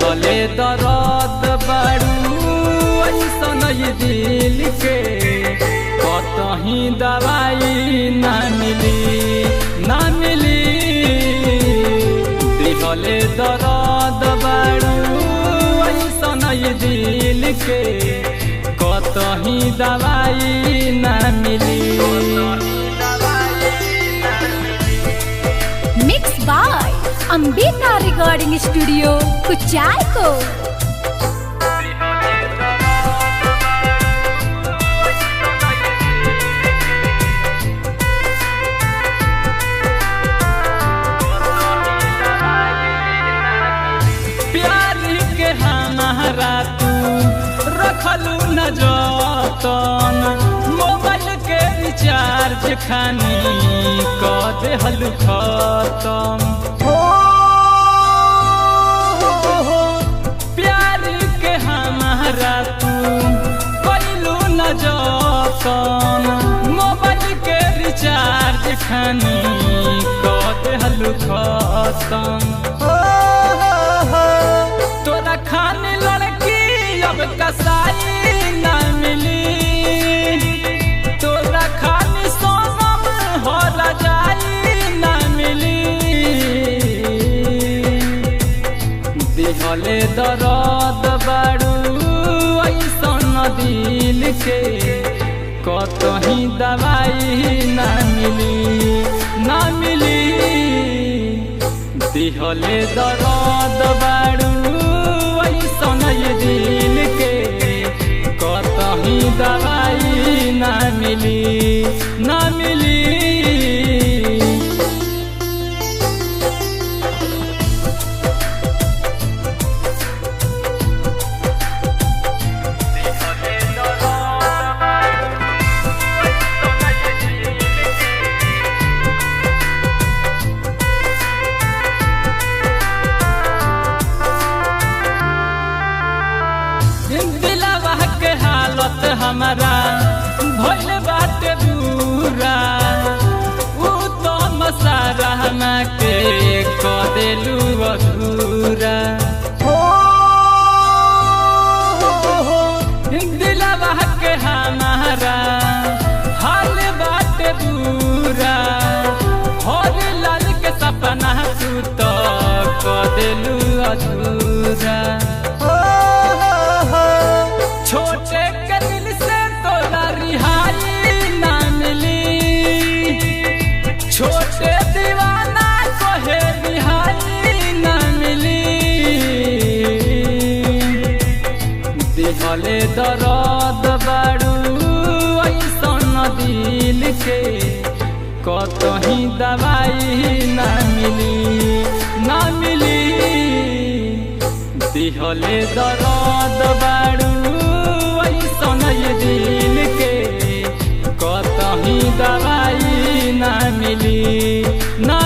दिहले दर्द बारू ऐसन दिल के कतही दवाई ना मिली दिहले दर्द बारू ऐसन दिल के कतही दवाई ना मिली। Mix by Ambika recording studio Kuchaikot. हमारा तू रखलू न जतन मोबाइल के रिचार्ज खानी क देहलू खत्म प्यार के हमारा तू कैलू न जतन मोबाइल के रिचार्ज खानी क देहलू खत्म खाने लड़की अब कसाई ना मिली तोरा खाने सोनम हो जाई ना मिली दिहले दर्द बारू ऐसन दिल के कतही दवाई ना मिली दिहले दर्द बारू दिल के कतही दवाई ना मिली हमारा भइल बाटे बुरा उ तो मसारा के क देलू अधूरा दिलवा के हमारा हाल बाटे बुरा हर लाल के सपना तू तो क देलू अधूरा छोटे छोटे दीवाना कहे बिहारी ना मिली दिहले दर्द बारू ऐसन दिल के कतही दवाई ना मिली दिहले दर्द बारू ऐसन दिल के कतही दवाई ना मिली ना